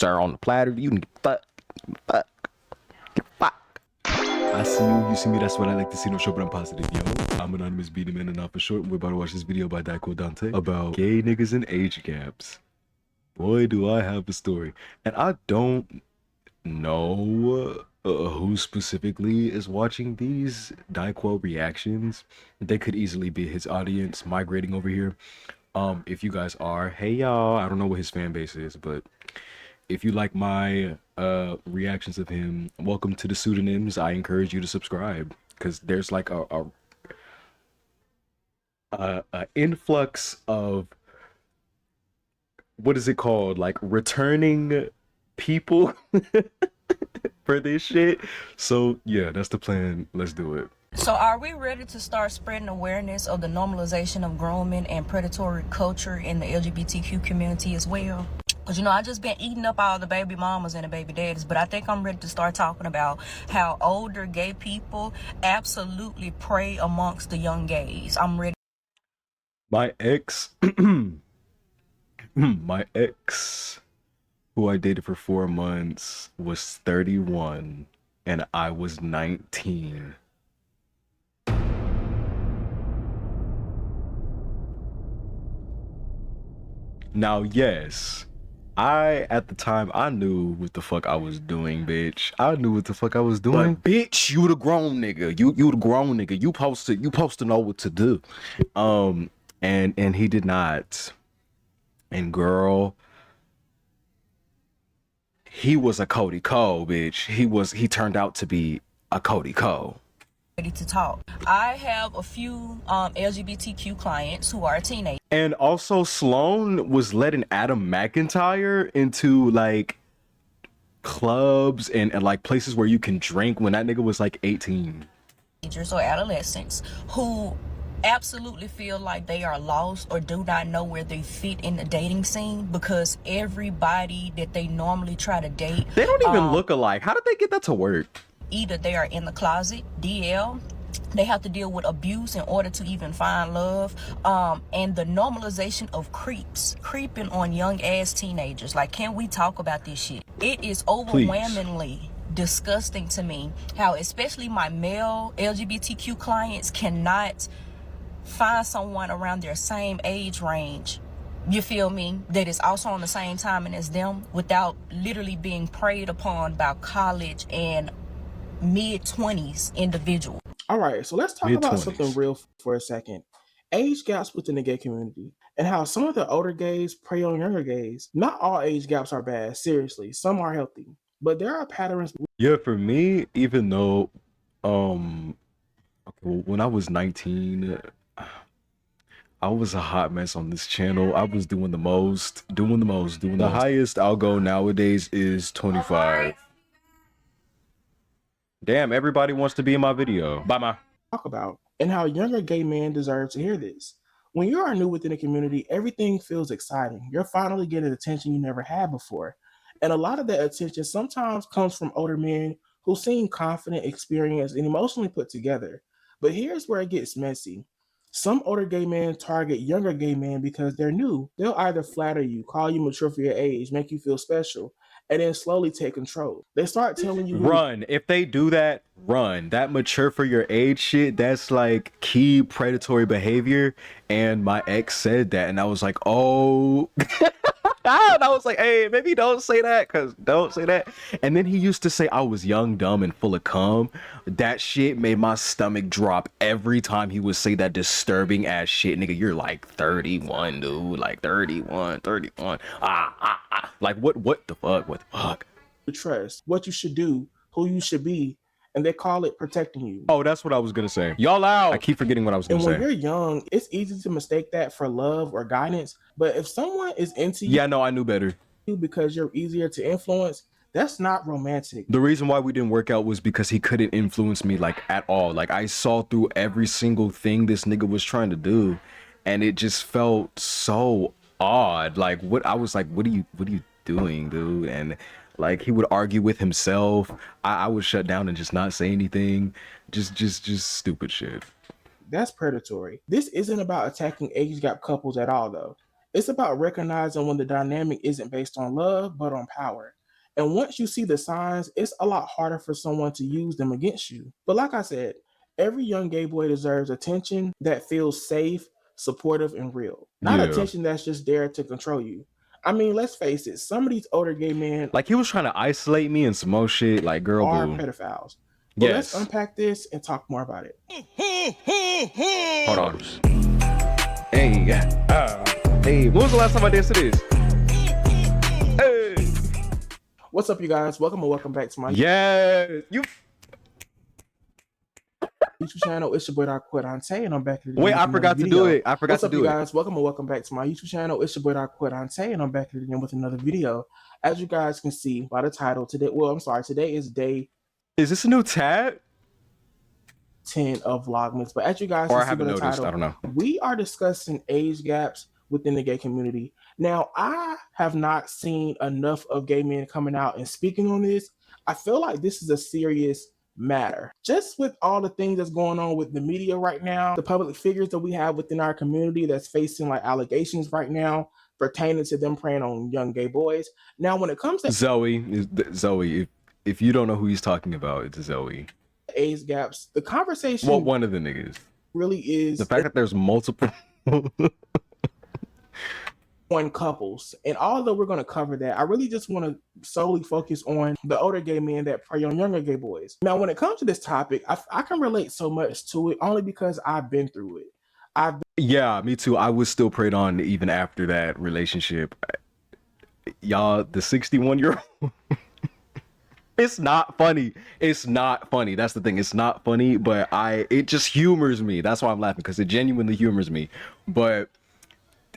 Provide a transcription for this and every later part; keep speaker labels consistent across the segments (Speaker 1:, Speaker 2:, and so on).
Speaker 1: sir on the platter. You can fuck. I see you, you see me, that's what I like to see, no short but I'm positive, yo. I'm Anonymous Beating Man and not for short. We're about to watch this video by Dyquell Dontae about gay niggas and age gaps. Boy, do I have a story. And I don't know who specifically is watching these Dyquell reactions. They could easily be his audience migrating over here. If you guys are, hey y'all, I don't know what his fan base is, but if you like my reactions of him, welcome to the pseudonyms. I encourage you to subscribe because there's like a influx of, what is it called, like returning people for this shit. So yeah, that's the plan. Let's do it.
Speaker 2: So are we ready to start spreading awareness of the normalization of grooming and predatory culture in the LGBTQ community as well? Because, you know, I just been eating up all the baby mamas and the baby daddies, but I think I'm ready to start talking about how older gay people absolutely prey amongst the young gays. I'm ready.
Speaker 1: My ex, my ex, who I dated for 4 months, was 31 and I was 19. Now, yes, at the time, I knew what the fuck I was doing, bitch. I knew what the fuck I was doing. But, bitch, you the grown nigga. You the grown nigga. You supposed to know what to do. And he did not. And girl, he was a Cody Cole, bitch. He turned out to be a Cody Cole.
Speaker 2: Ready to talk. I have a few LGBTQ clients who are teenagers.
Speaker 1: And also Sloan was letting Adam McIntyre into like clubs and like places where you can drink when that nigga was like 18.
Speaker 2: Or adolescents who absolutely feel like they are lost or do not know where they fit in the dating scene because everybody that they normally try to date,
Speaker 1: they don't even look alike. How did they get that to work?
Speaker 2: Either they are in the closet, DL, they have to deal with abuse in order to even find love, and the normalization of creeping on young ass teenagers. Like, can we talk about this shit? It is overwhelmingly disgusting to me how especially my male LGBTQ clients cannot find someone around their same age range, you feel me, that is also on the same timing as them without literally being preyed upon by college and mid-20s individual.
Speaker 3: All right, so let's talk about something real for a second. Age gaps within the gay community and how some of the older gays prey on younger gays. Not all age gaps are bad, seriously. Some are healthy, but there are patterns.
Speaker 1: Yeah, for me, even though when I was 19, I was a hot mess on this channel. I was doing the most. The highest I'll go nowadays is 25. Damn, everybody wants to be in my video. Bye, ma.
Speaker 3: Talk about and how younger gay men deserve to hear this. When you are new within the community, everything feels exciting. You're finally getting attention you never had before. And a lot of that attention sometimes comes from older men who seem confident, experienced, and emotionally put together. But here's where it gets messy. Some older gay men target younger gay men because they're new. They'll either flatter you, call you mature for your age, make you feel special, and then slowly take control. They start telling you
Speaker 1: run. If they do that, run. That mature for your age shit, that's like key predatory behavior. And my ex said that, and I was like, oh. And I was like, hey, maybe don't say that, cause don't say that. And then he used to say I was young, dumb, and full of cum. That shit made my stomach drop every time he would say that disturbing ass shit. Nigga, you're like 31, dude. Like 31. Like what the fuck? What the fuck?
Speaker 3: Trust, what you should do, who you should be, and they call it protecting you.
Speaker 1: Oh, that's what I was gonna say. Y'all out. I keep forgetting what I was gonna say.
Speaker 3: And when you're young, it's easy to mistake that for love or guidance. But if someone is into you,
Speaker 1: yeah, no, I knew better.
Speaker 3: Because you're easier to influence, that's not romantic.
Speaker 1: The reason why we didn't work out was because he couldn't influence me like at all. Like I saw through every single thing this nigga was trying to do, and it just felt so odd. Like what I was like, what are you doing, dude? And like he would argue with himself. I would shut down and just not say anything. Just stupid shit.
Speaker 3: That's predatory. This isn't about attacking age gap couples at all, though. It's about recognizing when the dynamic isn't based on love, but on power. And once you see the signs, it's a lot harder for someone to use them against you. But like I said, every young gay boy deserves attention that feels safe, supportive, and real. Not
Speaker 1: Yeah.
Speaker 3: attention that's just there to control you. I mean, let's face it, some of these older gay men
Speaker 1: Like, he was trying to isolate me and some more shit. Like, girl,
Speaker 3: are
Speaker 1: boo.
Speaker 3: pedophiles. But let's
Speaker 1: Yes.
Speaker 3: unpack this and talk more about it.
Speaker 1: Hold on. Hey. Hey, when was the last time I danced to this? Hey.
Speaker 3: What's up, you guys? Welcome or welcome back to my
Speaker 1: Yeah. You.
Speaker 3: YouTube channel. It's your boy Dontae, and I'm back again.
Speaker 1: Wait,
Speaker 3: with
Speaker 1: I
Speaker 3: another
Speaker 1: forgot to
Speaker 3: video.
Speaker 1: do it. I forgot
Speaker 3: What's
Speaker 1: to
Speaker 3: up,
Speaker 1: do
Speaker 3: you
Speaker 1: it.
Speaker 3: guys? Welcome or welcome back to my YouTube channel. It's your boy Dontae, and I'm back again with another video. As you guys can see by the title today, today is day
Speaker 1: Is this a new tab?
Speaker 3: 10 of Vlogmas. But as you guys
Speaker 1: Or
Speaker 3: can
Speaker 1: I
Speaker 3: see
Speaker 1: haven't
Speaker 3: by the
Speaker 1: noticed.
Speaker 3: title,
Speaker 1: I don't know.
Speaker 3: we are discussing age gaps within the gay community. Now, I have not seen enough of gay men coming out and speaking on this. I feel like this is a serious matter. Just with all the things that's going on with the media right now, the public figures that we have within our community that's facing like allegations right now pertaining to them preying on young gay boys. Now, when it comes to
Speaker 1: Zoe, if you don't know who he's talking about, it's Zoe.
Speaker 3: age gaps, the conversation
Speaker 1: Well, one of the niggas.
Speaker 3: really is
Speaker 1: The fact that there's multiple.
Speaker 3: on couples. And although we're going to cover that, I really just want to solely focus on the older gay men that prey on younger gay boys. Now, when it comes to this topic, I can relate so much to it only because I've been through it.
Speaker 1: Yeah, me too. I was still preyed on even after that relationship. Y'all, the 61-year-old. It's not funny. It's not funny. That's the thing. It's not funny, but it just humors me. That's why I'm laughing, because it genuinely humors me. But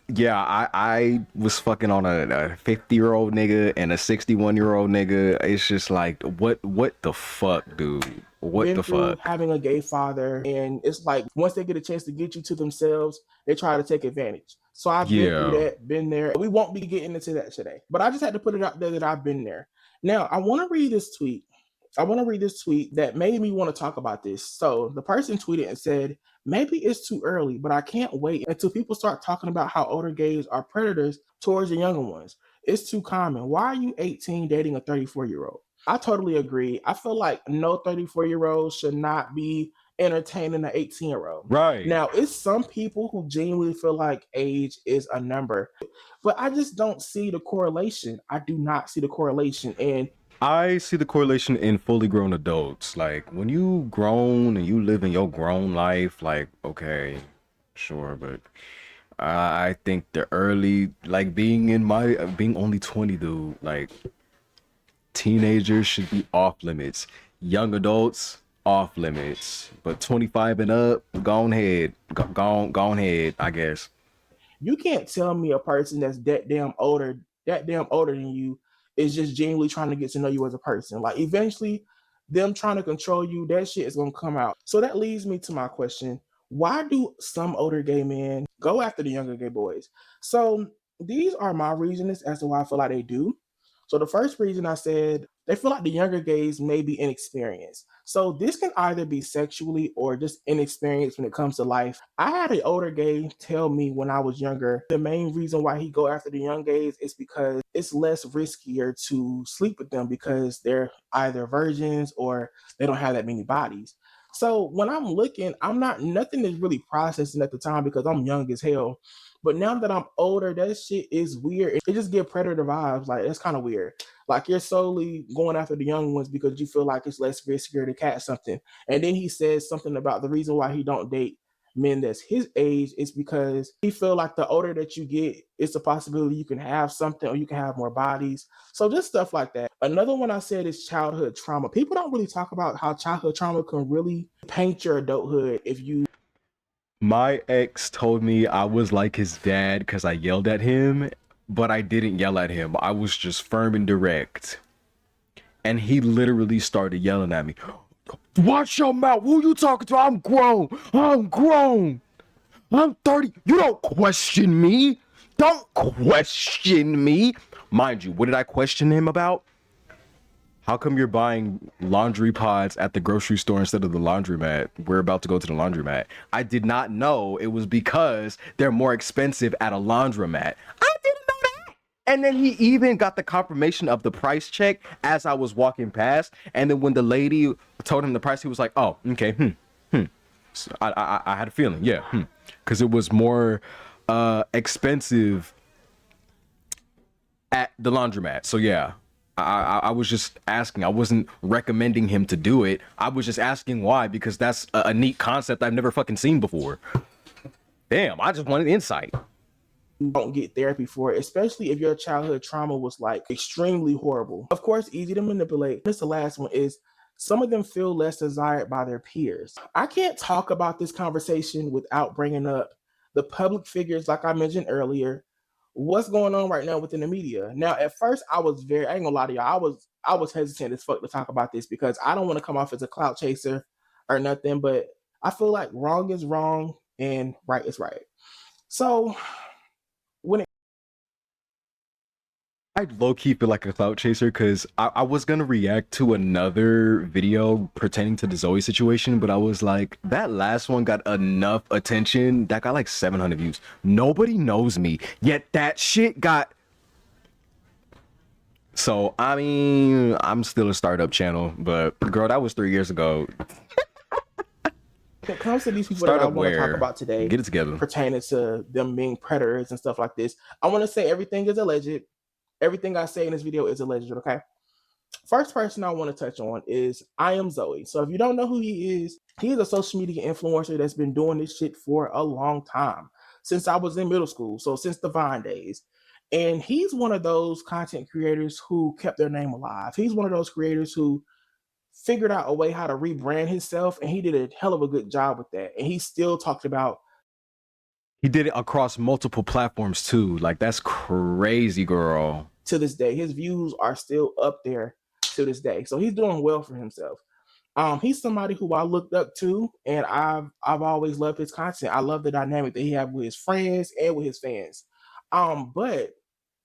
Speaker 1: yeah, I was fucking on a 50-year-old nigga and a 61-year-old nigga. It's just like, what the fuck, dude? What the fuck?
Speaker 3: Having a gay father, and it's like once they get a chance to get you to themselves, they try to take advantage. So I've been through that, been there. We won't be getting into that today, but I just had to put it out there that I've been there. Now, I want to read this tweet. That made me want to talk about this. So the person tweeted and said, maybe it's too early, but I can't wait until people start talking about how older gays are predators towards the younger ones. It's too common. Why are you 18 dating a 34-year-old? I totally agree. I feel like no 34-year-old should not be entertaining an 18-year-old.
Speaker 1: Right.
Speaker 3: Now, it's some people who genuinely feel like age is a number, but I just don't see the correlation. I do not see the correlation. And
Speaker 1: I see the correlation in fully grown adults. Like, when you grown and you live in your grown life, like, okay, sure, but I think the early, like, being only 20, dude, like, teenagers should be off limits. Young adults, off limits. But 25 and up, go ahead, I guess.
Speaker 3: You can't tell me a person that's that damn older than you is just genuinely trying to get to know you as a person. Like, eventually, them trying to control you, that shit is gonna come out. So that leads me to my question: why do some older gay men go after the younger gay boys? So these are my reasons as to why I feel like they do. So the first reason I said, they feel like the younger gays may be inexperienced. So this can either be sexually or just inexperienced when it comes to life. I had an older gay tell me when I was younger, the main reason why he go after the young gays is because it's less riskier to sleep with them because they're either virgins or they don't have that many bodies. So when I'm looking, nothing is really processing at the time because I'm young as hell. But now that I'm older, that shit is weird. It just gives predator vibes. Like, it's kind of weird. Like, you're solely going after the young ones because you feel like it's less riskier to catch something. And then he says something about the reason why he don't date men that's his age is because he feel like the older that you get, it's a possibility you can have something or you can have more bodies. So just stuff like that. Another one I said is childhood trauma. People don't really talk about how childhood trauma can really paint your adulthood if you.
Speaker 1: My ex told me I was like his dad because I yelled at him, but I didn't yell at him. I was just firm and direct. And he literally started yelling at me. Watch your mouth. Who you talking to? I'm grown. I'm 30. You don't question me. Don't question me. Mind you, what did I question him about? how come you're buying laundry pods at the grocery store instead of the laundromat? We're about to go to the laundromat. I did not know it was because they're more expensive at a laundromat. I didn't know that. And then he even got the confirmation of the price check as I was walking past. And then when the lady told him the price, he was like, oh, okay, So I had a feeling, yeah, because it was more expensive at the laundromat. So yeah, I was just asking. I wasn't recommending him to do it. I was just asking why, because that's a neat concept I've never fucking seen before. Damn, I just wanted insight.
Speaker 3: Don't get therapy for it, especially if your childhood trauma was like extremely horrible. Of course, easy to manipulate. This the last one is some of them feel less desired by their peers. I can't talk about this conversation without bringing up the public figures, like I mentioned earlier, what's going on right now within the media. Now, at first, I ain't gonna lie to y'all, I was hesitant as fuck to talk about this because I don't want to come off as a clout chaser or nothing, but I feel like wrong is wrong and right is right. So when
Speaker 1: I low-key feel like a clout chaser because I was gonna react to another video pertaining to the Zoe situation, but I was like, that last one got enough attention that got like 700 views. Nobody knows me, yet that shit got. So I mean, I'm still a startup channel, but girl, that was 3 years ago.
Speaker 3: it comes to these people that I want to talk about today,
Speaker 1: Get it together.
Speaker 3: Pertaining to them being predators and stuff like this, I want to say everything is alleged. Everything I say in this video is alleged, okay? First person I want to touch on is I Am Zoe. So if you don't know who he is a social media influencer that's been doing this shit for a long time, since I was in middle school, so since the Vine days. And he's one of those content creators who kept their name alive. He's one of those creators who figured out a way how to rebrand himself, and he did a hell of a good job with that. And he still talked about.
Speaker 1: He did it across multiple platforms too. Like, that's crazy, girl.
Speaker 3: To this day, his views are still up there to this day. So he's doing well for himself. He's somebody who I looked up to, and I've always loved his content. I love the dynamic that he has with his friends and with his fans. But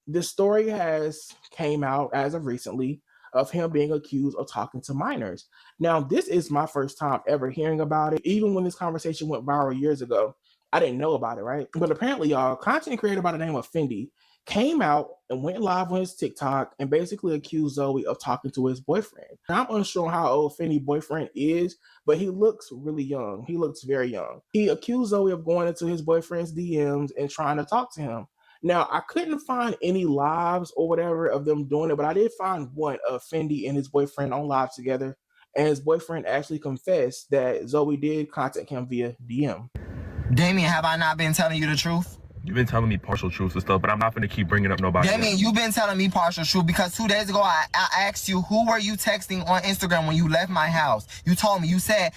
Speaker 3: this story has came out as of recently of him being accused of talking to minors. Now, this is my first time ever hearing about it. Even when this conversation went viral years ago, I didn't know about it, right? But apparently, y'all, content creator by the name of Fendi came out and went live on his TikTok and basically accused Zoe of talking to his boyfriend. Now, I'm unsure how old Fendi boyfriend is, but he looks really young. He looks very young. He accused Zoe of going into his boyfriend's DMs and trying to talk to him. Now, I couldn't find any lives or whatever of them doing it, but I did find one of Fendi and his boyfriend on live together. And his boyfriend actually confessed that Zoe did contact him via DM.
Speaker 4: Damien, have I not been telling you the truth?
Speaker 5: You've been telling me partial truths and stuff, but I'm not going to keep bringing up nobody.
Speaker 4: Damien, you've been telling me partial truth because 2 days ago I asked you, who were you texting on Instagram when you left my house? You told me, you said.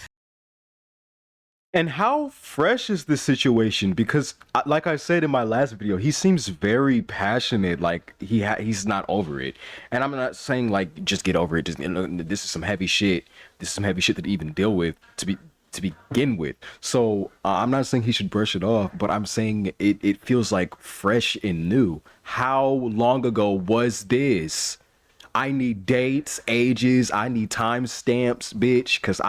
Speaker 1: And how fresh is this situation? Because like I said in my last video, he seems very passionate, like he's not over it. And I'm not saying like just get over it. Just, you know, this is some heavy shit. This is some heavy shit to even deal with to begin with. So I'm not saying he should brush it off, but I'm saying it feels like fresh and new. How long ago was this? I need dates, ages, I need timestamps, bitch, because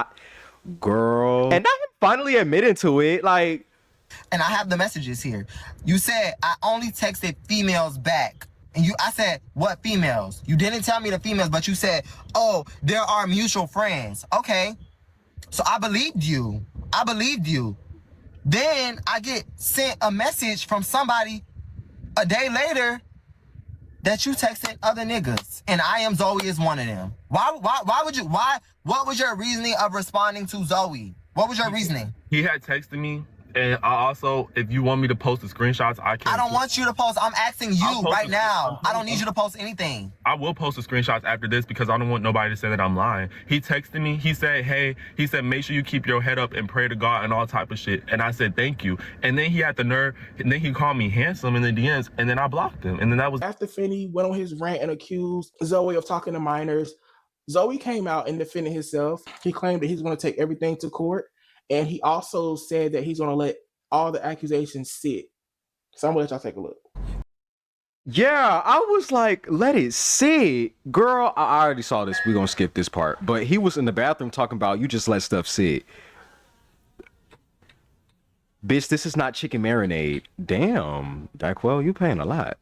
Speaker 1: girl. And now I'm finally admitting to it, like.
Speaker 4: And I have the messages here. You said I only texted females back. And I said, what females? You didn't tell me the females, but you said, oh, there are mutual friends. Okay. So I believed you. I believed you. Then I get sent a message from somebody a day later that you texted other niggas. And I Am Zoe is one of them. Why would you, what was your reasoning of responding to Zoe? What was your reasoning?
Speaker 5: He had texted me, and I also, if you want me to post the screenshots, I can.
Speaker 4: I don't want you to post. I'm asking you right now. I don't need you to post anything.
Speaker 5: I will post the screenshots after this because I don't want nobody to say that I'm lying. He texted me. He said, hey, he said, make sure you keep your head up and pray to God and all type of shit. And I said, thank you. And then he had the nerve, and then he called me handsome in the DMs, and then I blocked him. And then that was.
Speaker 3: After Fendi went on his rant and accused Zoe of talking to minors, Zoe came out and defended himself. He claimed that he's going to take everything to court. And he also said that he's going to let all the accusations sit. So I'm going to let y'all take a look.
Speaker 1: Yeah, I was like, let it sit. Girl, I already saw this. We're gonna skip this part. But he was in the bathroom talking about you just let stuff sit. Bitch, this is not chicken marinade. Damn, Dyquell, you paying a lot.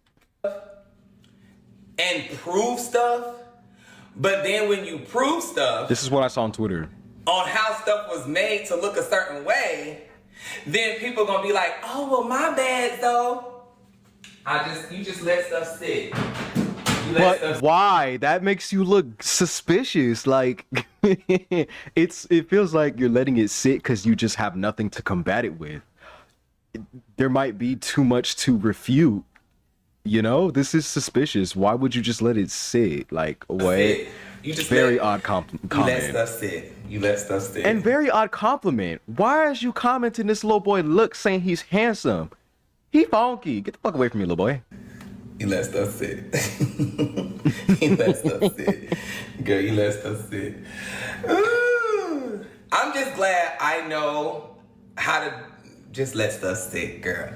Speaker 6: And prove stuff, but then when you prove stuff
Speaker 1: This is what I saw on Twitter.
Speaker 6: on how stuff was made to look a certain way, then people gonna be like, oh well, my bad though. You just let stuff sit.
Speaker 1: But why? That makes you look suspicious. Like it feels like you're letting it sit because you just have nothing to combat it with. There might be too much to refute. You know, this is suspicious. Why would you just let it sit? Like, what?
Speaker 6: You just
Speaker 1: very odd comment.
Speaker 6: You let stuff sit. You let stuff sit.
Speaker 1: And very odd compliment. Why is you commenting this little boy look saying he's handsome? He funky. Get the fuck away from me, little boy.
Speaker 6: You let stuff sit. You let stuff sit. Girl, you let stuff sit. Ooh. I'm just glad I know how to just let stuff sit, girl.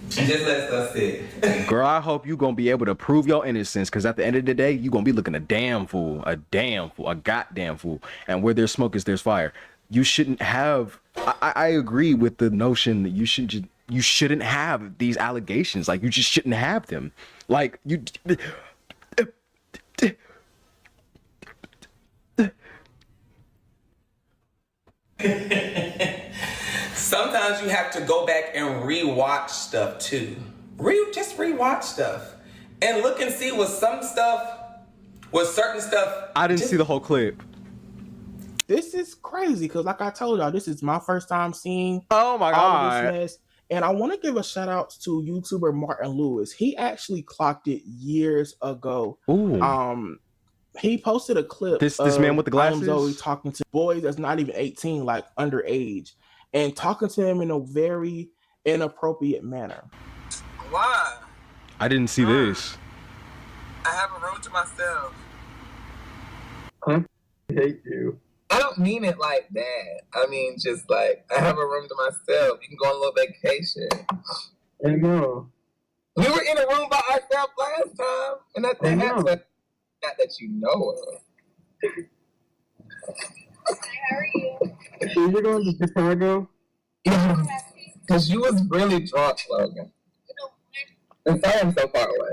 Speaker 6: Just let stuff sit.
Speaker 1: Girl, I hope you gonna be able to prove your innocence, because at the end of the day, you gonna be looking a damn fool, a goddamn fool. And where there's smoke is there's fire. You shouldn't have. I agree with the notion that you shouldn't have these allegations. Like, you just shouldn't have them. Like, you.
Speaker 6: Sometimes you have to go back and rewatch stuff too. Just rewatch stuff and look and see was certain stuff.
Speaker 1: I didn't see the whole clip.
Speaker 3: This is crazy because, like I told y'all, this is my first time seeing
Speaker 1: Oh my
Speaker 3: all of
Speaker 1: god.
Speaker 3: this mess. And I want to give a shout out to YouTuber Martin Lewis. He actually clocked it years ago.
Speaker 1: Ooh.
Speaker 3: He posted a clip.
Speaker 1: This man with the glasses?
Speaker 3: I am Zoe talking to boys that's not even 18, like underage, and talking to him in a very inappropriate manner.
Speaker 6: Why?
Speaker 1: I didn't see this.
Speaker 6: I have a room to myself.
Speaker 7: I hate you.
Speaker 6: I don't mean it like that. I mean, just like, I have a room to myself. You can go on a little vacation.
Speaker 7: I know.
Speaker 6: We were in a room by ourselves last time, and nothing happened. Not that you know of.
Speaker 8: How are you?
Speaker 7: So you're going to Chicago?
Speaker 6: Yeah. Because you was really drunk, Logan. And sorry I'm so far away.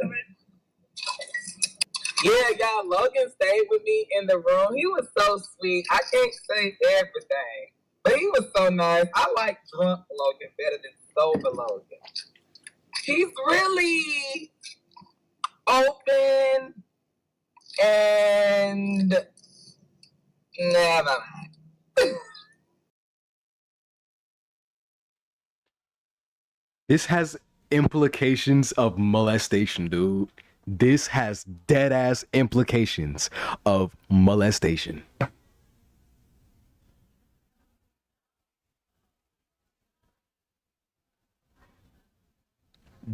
Speaker 6: Yeah, y'all, Logan stayed with me in the room. He was so sweet. I can't say everything, but he was so nice. I like drunk Logan better than sober Logan. He's really open and never mind.
Speaker 1: This has implications of molestation, dude. This has dead ass implications of molestation.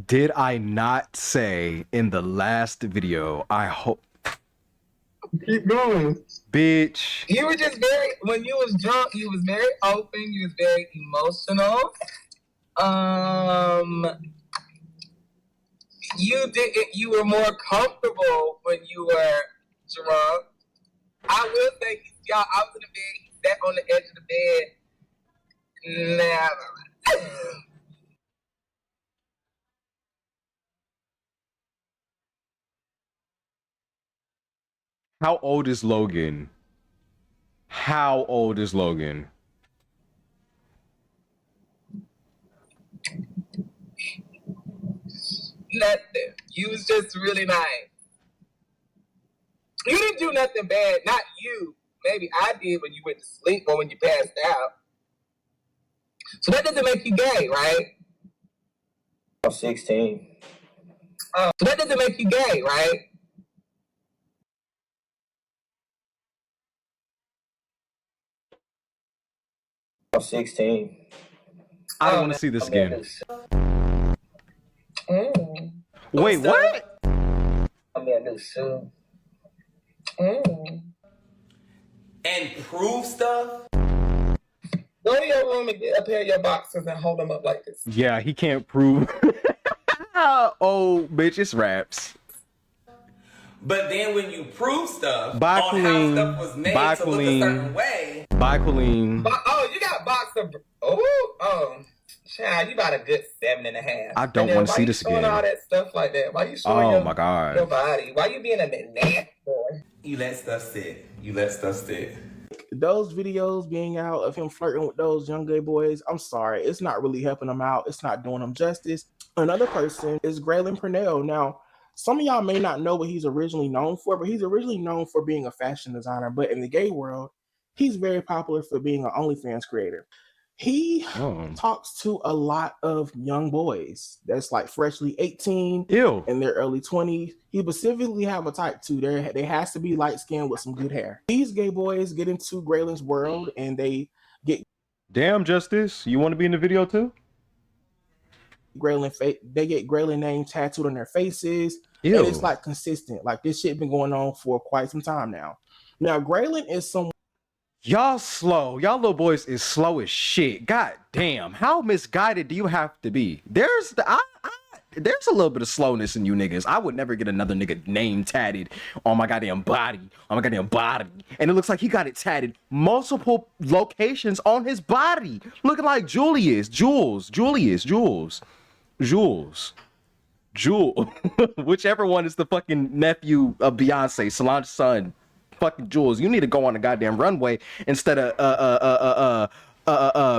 Speaker 1: Did I not say in the last video, I hope.
Speaker 7: Keep going.
Speaker 1: Bitch.
Speaker 6: You were just when you was drunk, you was very open, you was very emotional. You were more comfortable when you were drunk. I will say, y'all, I was in the bed, he sat on the edge of the bed. Never.
Speaker 1: How old is Logan? How old is Logan?
Speaker 6: Nothing. You was just really nice. You didn't do nothing bad. Not you. Maybe I did when you went to sleep or when you passed out. So that doesn't make you gay, right?
Speaker 7: I'm 16.
Speaker 6: So that doesn't make you gay, right?
Speaker 7: I'm 16.
Speaker 1: I don't want to see this again.
Speaker 6: Mm.
Speaker 1: Wait, what?
Speaker 7: I'm in a new suit.
Speaker 6: Mm. And prove stuff? Go to your room and get a pair of your boxers and hold them up like this.
Speaker 1: Yeah, he can't prove. Oh, bitch, it's raps.
Speaker 6: But then when you prove stuff
Speaker 1: Bye,
Speaker 6: on
Speaker 1: Queen.
Speaker 6: how stuff was made
Speaker 1: Bye,
Speaker 6: to look a
Speaker 1: Queen.
Speaker 6: certain way.
Speaker 1: Bye, Colleen.
Speaker 6: Oh, you got boxer. Child, you got a good 7.5.
Speaker 1: I don't want to see this again.
Speaker 6: All that stuff like that. Why you showing
Speaker 1: Oh my god.
Speaker 6: your body? Why you being a man boy? You let stuff sit. You let stuff sit.
Speaker 3: Those videos being out of him flirting with those young gay boys, I'm sorry, it's not really helping him out. It's not doing him justice. Another person is Graylin Purnell. Now, some of y'all may not know what he's originally known for, but he's originally known for being a fashion designer. But in the gay world, he's very popular for being an OnlyFans creator. He talks to a lot of young boys that's like freshly 18 in their early 20s. He specifically have a type 2. They has to be light skinned with some good hair. These gay boys get into Graylin's world and they get
Speaker 1: Damn, Justice, you want to be in the video too?
Speaker 3: they get Graylin name tattooed on their faces.
Speaker 1: Ew.
Speaker 3: And it's like consistent. Like this shit been going on for quite some time now. Now Graylin is someone.
Speaker 1: Y'all slow. Y'all little boys is slow as shit. God damn. How misguided do you have to be? There's a little bit of slowness in you niggas. I would never get another nigga name tatted on my goddamn body. And it looks like he got it tatted multiple locations on his body. Looking like Jules. Whichever one is the fucking nephew of Beyonce, Solange's son. Fucking Jules, you need to go on a goddamn runway instead of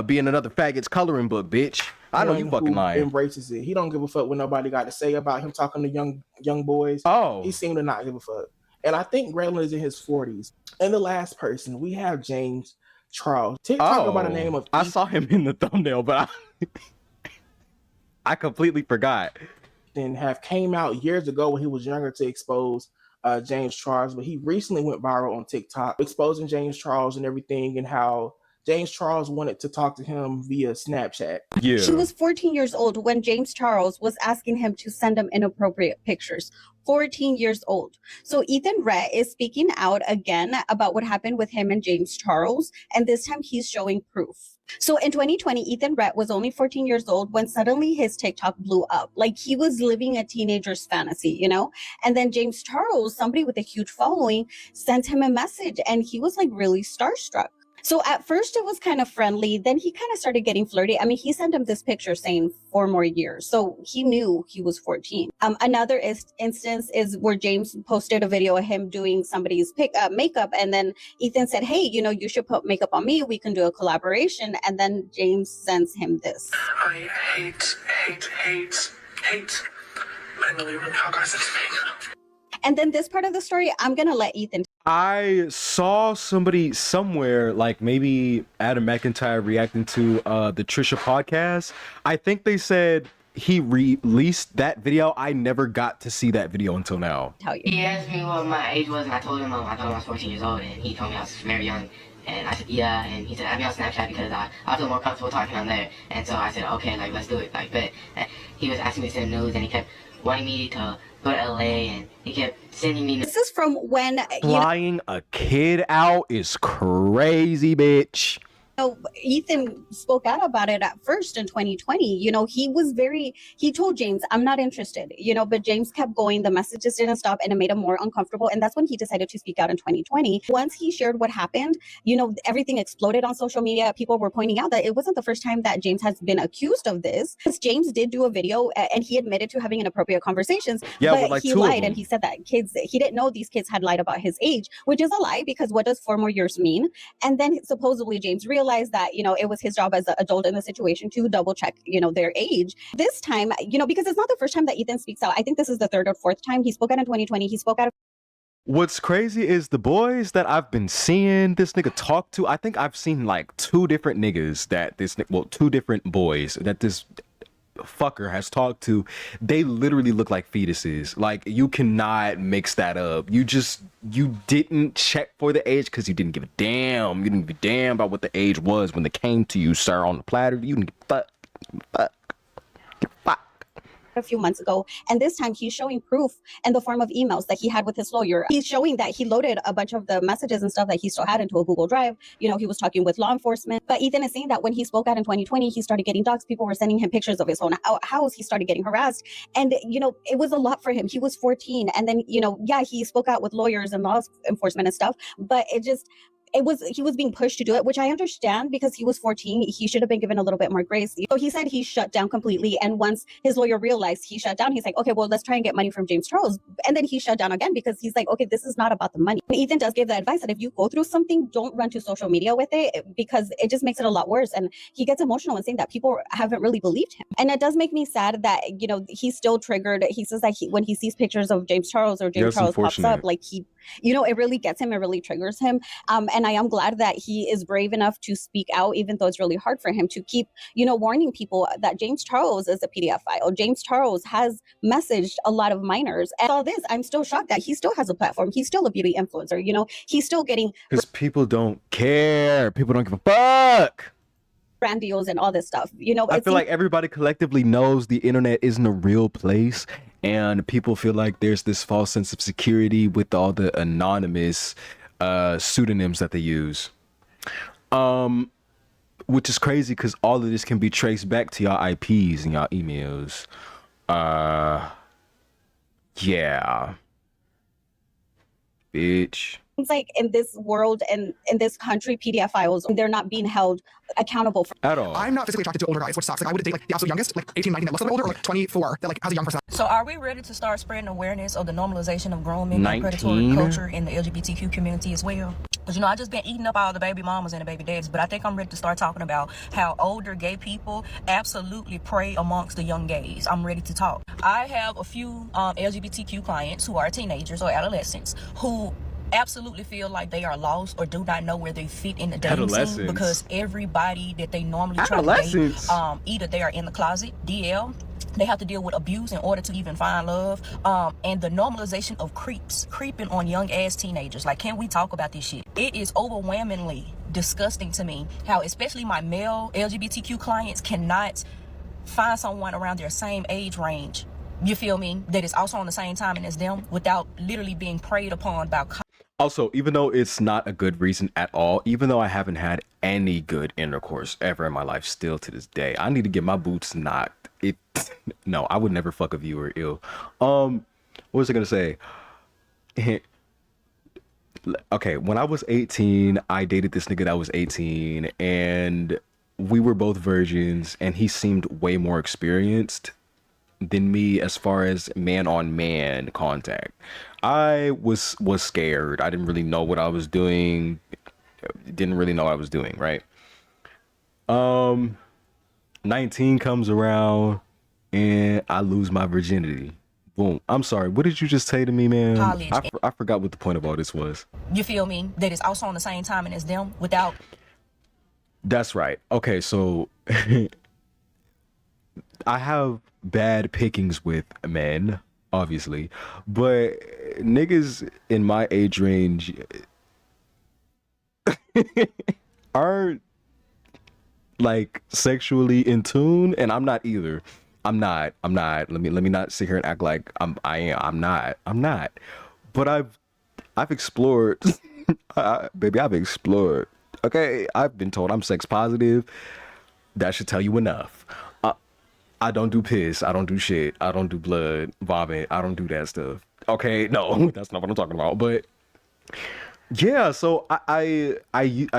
Speaker 1: being another faggot's coloring book, bitch. I know you fucking lying.
Speaker 3: Embraces it. He don't give a fuck what nobody got to say about him talking to young boys.
Speaker 1: Oh,
Speaker 3: he seemed to not give a fuck. And I think Graylin is in his 40s. And the last person, we have James Charles. TikTok by the name of.
Speaker 1: I saw him in the thumbnail, but I completely forgot.
Speaker 3: And have came out years ago when he was younger to expose James Charles, but he recently went viral on TikTok exposing James Charles and everything, and how James Charles wanted to talk to him via Snapchat.
Speaker 1: Yeah.
Speaker 8: She was 14 years old when James Charles was asking him to send him inappropriate pictures. 14 years old. So Ethan Rhett is speaking out again about what happened with him and James Charles, and this time he's showing proof. So in 2020, Ethan Rhett was only 14 years old when suddenly his TikTok blew up. Like he was living a teenager's fantasy, you know? And then James Charles, somebody with a huge following, sent him a message and he was like really starstruck. So at first it was kind of friendly. Then he kind of started getting flirty. I mean, he sent him this picture saying 4 more years. So he knew he was 14. Another instance is where James posted a video of him doing somebody's makeup. And then Ethan said, hey, you know, you should put makeup on me. We can do a collaboration. And then James sends him this.
Speaker 9: I hate men believing how guys into makeup.
Speaker 8: And then this part of the story, I'm going to let Ethan.
Speaker 1: I saw somebody somewhere, like maybe Adam McIntyre reacting to the Trisha podcast. I think they said he released that video. I never got to see that video until now.
Speaker 10: He asked me what my age was, and I told him I was 14 years old, and he told me I was very young. And I said, yeah, and he said, add me on Snapchat because I feel more comfortable talking on there. And so I said, okay, like, let's do it, like, bet. He was asking me to send nudes, and he kept wanting me to go to LA, and he kept sending me.
Speaker 8: This is from when
Speaker 1: flying a kid out is crazy, bitch.
Speaker 8: know, Ethan spoke out about it at first in 2020. You know, he told James, I'm not interested, you know, but James kept going. The messages didn't stop and it made him more uncomfortable. And that's when he decided to speak out in 2020. Once he shared what happened, you know, everything exploded on social media. People were pointing out that it wasn't the first time that James has been accused of this. Because James did do a video and he admitted to having inappropriate conversations.
Speaker 1: Yeah,
Speaker 8: but
Speaker 1: like
Speaker 8: he lied and he said that he didn't know these kids had lied about his age, which is a lie because what does 4 more years mean? And then supposedly James realized that, you know, it was his job as an adult in the situation to double check, you know, their age. This time, you know, because it's not the first time that Ethan speaks out. I think this is the 3rd or 4th time. He spoke out in 2020. He spoke out.
Speaker 1: What's crazy is the boys that I've been seeing this nigga talk to. I think I've seen like 2 different niggas that well, 2 different boys that this fucker has talked to. They literally look like fetuses. Like, you cannot mix that up. You didn't check for the age because you didn't give a damn. You didn't give a damn about what the age was when they came to you, sir, on the platter. You didn't fuck.
Speaker 8: a few months ago, and this time he's showing proof in the form of emails that he had with his lawyer. He's showing that he loaded a bunch of the messages and stuff that he still had into a Google Drive. You know, he was talking with law enforcement. But Ethan is saying that when he spoke out in 2020, he started getting doxxed. People were sending him pictures of his own house. He started getting harassed. And, you know, it was a lot for him. He was 14. And then, you know, yeah, he spoke out with lawyers and law enforcement and stuff. But he was being pushed to do it, which I understand because he was 14. He should have been given a little bit more grace. So he said he shut down completely. And once his lawyer realized he shut down, he's like, okay, well, let's try and get money from James Charles. And then he shut down again because he's like, okay, this is not about the money. And Ethan does give the advice that if you go through something, don't run to social media with it because it just makes it a lot worse. And he gets emotional and saying that people haven't really believed him. And it does make me sad that, you know, he's still triggered. He says that when he sees pictures of James Charles or James Charles pops up, like you know, it really gets him, it really triggers him. And I am glad that he is brave enough to speak out, even though it's really hard for him to keep, you know, warning people that James Charles is a pedophile. James Charles has messaged a lot of minors. And all this, I'm still shocked that he still has a platform. He's still a beauty influencer, you know, he's still getting...
Speaker 1: Because people don't care. People don't give a fuck.
Speaker 8: Brand deals and all this stuff, you know.
Speaker 1: I feel like everybody collectively knows the internet isn't a real place, and people feel like there's this false sense of security with all the anonymous pseudonyms that they use, which is crazy because all of this can be traced back to y'all IPs and y'all emails. Yeah, bitch.
Speaker 8: It's like in this world and in this country, pedophiles, they're not being held accountable for
Speaker 1: at all.
Speaker 11: I'm not physically attracted to older guys, which sucks. Like I would date like the absolute youngest, like 18, 19 that looks a little older, or like 24 that like has a young person.
Speaker 2: So are we ready to start spreading awareness of the normalization of grooming
Speaker 1: 19?
Speaker 2: and predatory culture in the LGBTQ community as well? Because, you know, I just been eating up all the baby mamas and the baby daddies, but I think I'm ready to start talking about how older gay people absolutely prey amongst the young gays. I'm ready to talk. I have a few LGBTQ clients who are teenagers or adolescents who absolutely feel like they are lost or do not know where they fit in the dating scene because everybody that they normally try to date, either they are in the closet, DL, they have to deal with abuse in order to even find love, and the normalization of creeping on young ass teenagers. Like, can we talk about this shit? It is overwhelmingly disgusting to me how especially my male LGBTQ clients cannot find someone around their same age range, you feel me, that is also on the same timing as them without literally being preyed upon by.
Speaker 1: Also, even though it's not a good reason at all, even though I haven't had any good intercourse ever in my life still to this day, I need to get my boots knocked. No, I would never fuck a viewer ill. What was I gonna say? Okay, when I was 18, I dated this nigga that was 18, and we were both virgins, and he seemed way more experienced than me as far as man-on-man contact. I was scared. I didn't really know what I was doing. Right? 19 comes around and I lose my virginity. Boom. I'm sorry. What did you just say to me, man? I forgot what the point of all this was.
Speaker 2: You feel me? That is also on the same timing as them without...
Speaker 1: That's right. Okay, so I have bad pickings with men, obviously, but niggas in my age range aren't like sexually in tune, and I'm not either. I'm not. Let me not sit here and act like I'm not. But I've explored. Baby, I've explored. Okay, I've been told I'm sex positive. That should tell you enough. I don't do piss. I don't do shit. I don't do blood, vomit. I don't do that stuff. Okay, no, that's not what I'm talking about. But yeah, so I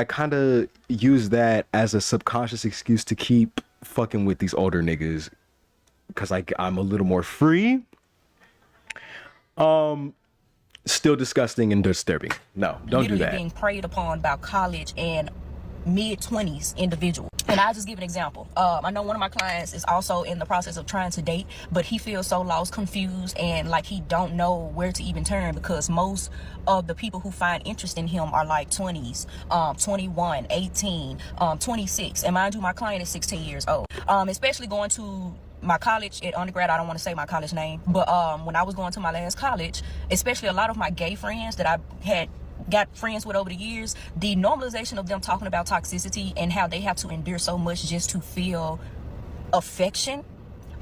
Speaker 1: kind of use that as a subconscious excuse to keep fucking with these older niggas because I'm a little more free. Still disgusting and disturbing. No, don't do that.
Speaker 2: Being preyed upon by college and mid-20s individuals. And I'll just give an example. I know one of my clients is also in the process of trying to date, but he feels so lost, confused, and like he don't know where to even turn because most of the people who find interest in him are like 20s, 21, 18, 26. And mind you, my client is 16 years old. Especially going to my college at undergrad, I don't want to say my college name, but when I was going to my last college, especially a lot of my gay friends that I had got friends with over the years, the normalization of them talking about toxicity and how they have to endure so much just to feel affection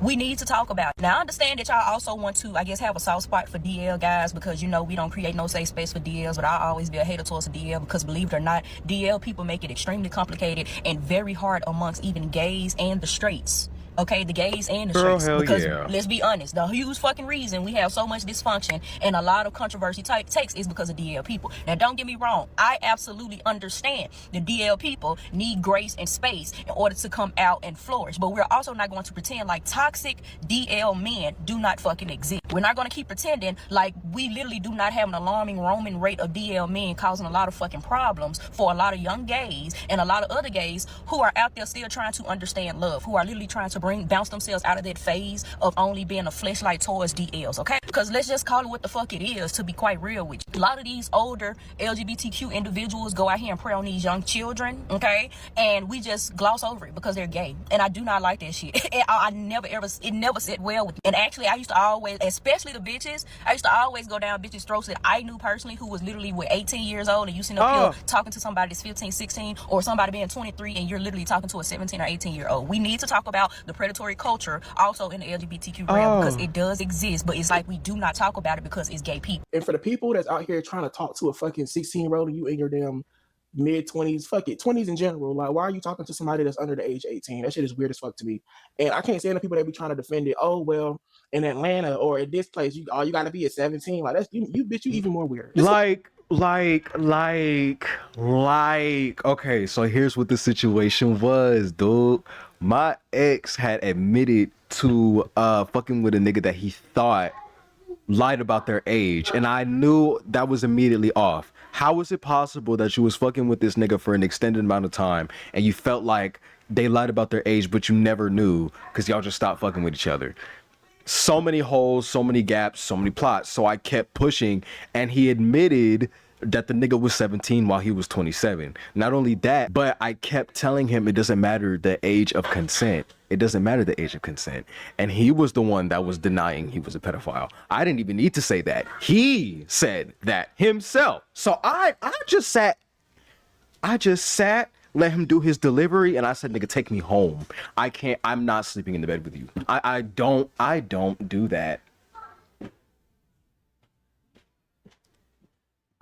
Speaker 2: We need to talk about it. Now, I understand that y'all also want to, I guess, have a soft spot for DL guys because, you know, we don't create no safe space for DLs, but I always be a hater towards a DL because, believe it or not, DL people make it extremely complicated and very hard amongst even gays and the straights. Okay, the gays and the
Speaker 1: Girl,
Speaker 2: straights.
Speaker 1: hell
Speaker 2: Because
Speaker 1: yeah.
Speaker 2: let's be honest, the huge fucking reason we have so much dysfunction and a lot of controversy takes is because of DL people. Now, don't get me wrong. I absolutely understand the DL people need grace and space in order to come out and flourish. But we're also not going to pretend like toxic DL men do not fucking exist. We're not going to keep pretending like we literally do not have an alarming roaming rate of DL men causing a lot of fucking problems for a lot of young gays and a lot of other gays who are out there still trying to understand love, who are literally trying to bounce themselves out of that phase of only being a fleshlight towards DLs, okay? Because let's just call it what the fuck it is, to be quite real with you. A lot of these older LGBTQ individuals go out here and prey on these young children, okay? And we just gloss over it because they're gay. And I do not like that shit. It never sit well with me. And actually, I used to always, especially the bitches, I used to always go down bitches' throats that I knew personally who was literally, 18 years old, and you sitting up here talking to somebody that's 15, 16, or somebody being 23, and you're literally talking to a 17 or 18-year-old. We need to talk about the predatory culture also in the LGBTQ realm because it does exist, but it's like we do not talk about it because it's gay people.
Speaker 3: And for the people that's out here trying to talk to a fucking 16-year-old and you in your damn mid-20s, fuck it, 20s in general, like, why are you talking to somebody that's under the age of 18? That shit is weird as fuck to me. And I can't stand the people that be trying to defend it. Oh, well, in Atlanta or in this place, you gotta be at 17. Like, that's you bitch, you even more weird.
Speaker 1: Okay, so here's what the situation was, dude. My ex had admitted to fucking with a nigga that he thought lied about their age, and I knew that was immediately off. How is it possible that you was fucking with this nigga for an extended amount of time and you felt like they lied about their age, but you never knew because y'all just stopped fucking with each other? So many holes, so many gaps, so many plots. So I kept pushing, and he admitted that the nigga was 17 while he was 27. Not only that, but I kept telling him it doesn't matter the age of consent. It doesn't matter the age of consent. And he was the one that was denying he was a pedophile. I didn't even need to say that. He said that himself. So I just sat, let him do his delivery, and I said, nigga, take me home. I'm not sleeping in the bed with you. I don't do that.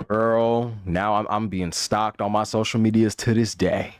Speaker 1: Girl, now I'm being stalked on my social medias to this day.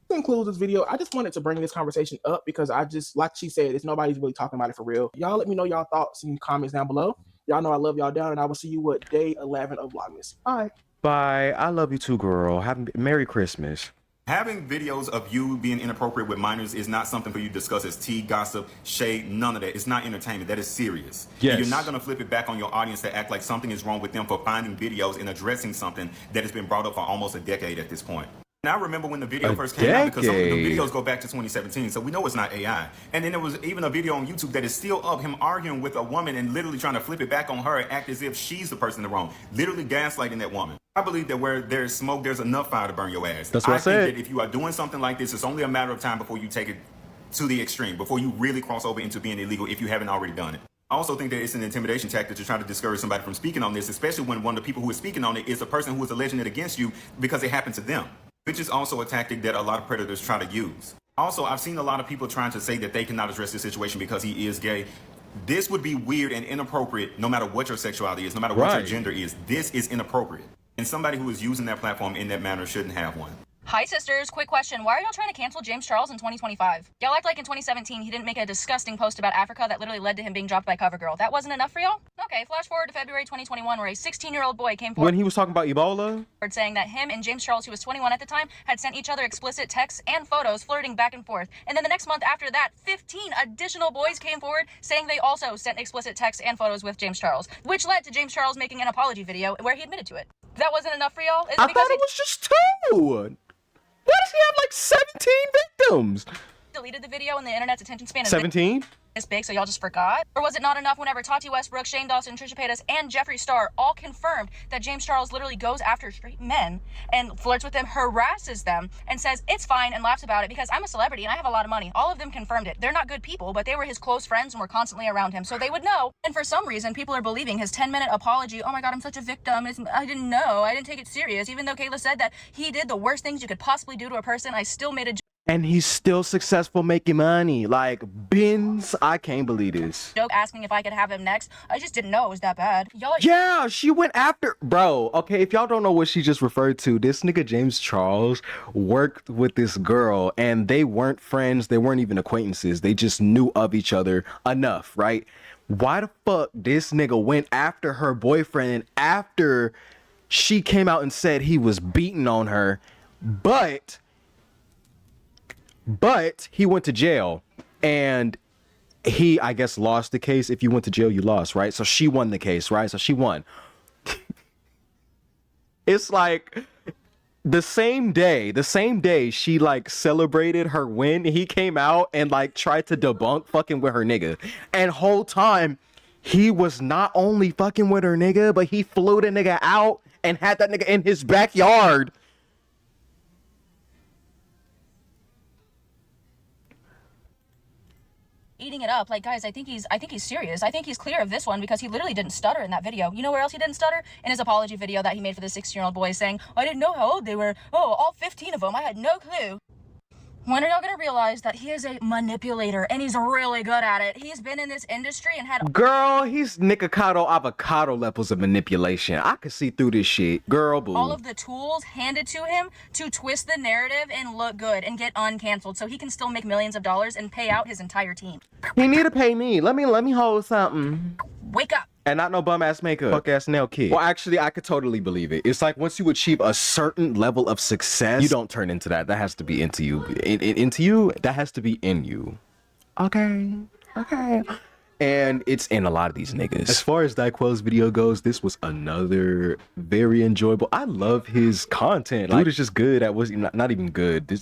Speaker 3: To conclude this video, I just wanted to bring this conversation up because I just, like she said, it's nobody's really talking about it for real. Y'all let me know y'all thoughts in the comments down below. Y'all know I love y'all down, and I will see you at day 11 of Vlogmas. Bye.
Speaker 1: Bye. I love you too, girl. Merry Christmas.
Speaker 12: Having videos of you being inappropriate with minors is not something for you to discuss as tea, gossip, shade, none of that. It's not entertainment. That is serious.
Speaker 1: Yes.
Speaker 12: And you're not going to flip it back on your audience to act like something is wrong with them for finding videos and addressing something that has been brought up for almost a decade at this point. Now, I remember when the video first came out, because some of the videos go back to 2017, so we know it's not AI. And then there was even a video on YouTube that is still up, him arguing with a woman and literally trying to flip it back on her and act as if she's the person in the wrong, literally gaslighting that woman. I believe that where there's smoke, there's enough fire to burn your ass.
Speaker 1: That's what I said.
Speaker 12: think that if you are doing something like this, it's only a matter of time before you take it to the extreme, before you really cross over into being illegal if you haven't already done it. I also think that it's an intimidation tactic to try to discourage somebody from speaking on this, especially when one of the people who is speaking on it is a person who is alleging it against you because it happened to them, which is also a tactic that a lot of predators try to use. Also, I've seen a lot of people trying to say that they cannot address this situation because he is gay. This would be weird and inappropriate no matter what your sexuality is, no matter what your gender is. This is inappropriate. And somebody who is using that platform in that manner shouldn't have one.
Speaker 13: Hi sisters, quick question. Why are y'all trying to cancel James Charles in 2025? Y'all act like in 2017 he didn't make a disgusting post about Africa that literally led to him being dropped by CoverGirl. That wasn't enough for y'all? Okay, flash forward to February 2021 where a 16-year-old boy came forward
Speaker 1: When he was talking about Ebola?
Speaker 13: saying that him and James Charles, who was 21 at the time, had sent each other explicit texts and photos flirting back and forth. And then the next month after that, 15 additional boys came forward saying they also sent explicit texts and photos with James Charles, which led to James Charles making an apology video where he admitted to it. That wasn't enough for y'all?
Speaker 1: I thought it was just 2. Why does he have like 17 victims?
Speaker 13: Deleted the video and the internet's attention span is
Speaker 1: 17?
Speaker 13: this big, so y'all just forgot? Or was it not enough whenever Tati Westbrook, Shane Dawson, Trisha Paytas, and Jeffree Star all confirmed that James Charles literally goes after straight men and flirts with them, harasses them, and says it's fine and laughs about it because I'm a celebrity and I have a lot of money. All of them confirmed it. They're not good people, but they were his close friends and were constantly around him, so they would know. And for some reason, people are believing his 10-minute apology. Oh my God, I'm such a victim. I didn't know. I didn't take it serious. Even though Kayla said that he did the worst things you could possibly do to a person, I still made a
Speaker 1: and he's still successful making money. Like, Benz, I can't believe this.
Speaker 13: Joke asking if I could have him next. I just didn't know it was that bad. Y'all.
Speaker 1: Yeah, she went after, bro. Okay, if y'all don't know what she just referred to, this nigga James Charles worked with this girl, and they weren't friends. They weren't even acquaintances. They just knew of each other enough, right? Why the fuck this nigga went after her boyfriend after she came out and said he was beating on her, but he went to jail, and he, I guess, lost the case. If you went to jail, you lost, right? So she won the case, right? So she won. It's like the same day she like celebrated her win, he came out and like tried to debunk fucking with her nigga. And whole time he was not only fucking with her nigga, but he flew the nigga out and had that nigga in his backyard.
Speaker 13: Eating it up. Like, guys, I think he's serious. I think he's clear of this one because he literally didn't stutter in that video. You know where else he didn't stutter? In his apology video that he made for the 16-year-old boy saying, I didn't know how old they were. Oh, all 15 of them. I had no clue. When are y'all gonna realize that he is a manipulator and he's really good at it? He's been in this industry and had—
Speaker 1: Girl, he's Nikocado avocado levels of manipulation. I could see through this shit. Girl, boo.
Speaker 13: all of the tools handed to him to twist the narrative and look good and get uncanceled so he can still make millions of dollars and pay out his entire team.
Speaker 1: He need to pay me. Let me hold something.
Speaker 13: Wake up.
Speaker 1: And not no bum ass makeup, fuck ass nail kid. Well, actually, I could totally believe it. It's like once you achieve a certain level of success, you don't turn into that. That has to be into you. Into you, that has to be in you. Okay. And it's in a lot of these niggas. As far as Dyquell's video goes, this was another very enjoyable. I love his content. Dude is just good at what's not even good.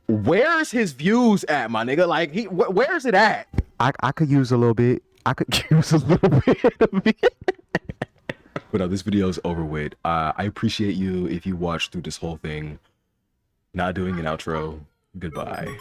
Speaker 1: Where's his views at, my nigga? Like, where's it at? I could use a little bit. I could use a little bit of it. But no, this video is over with. I appreciate you if you watched through this whole thing. Not doing an outro. Goodbye.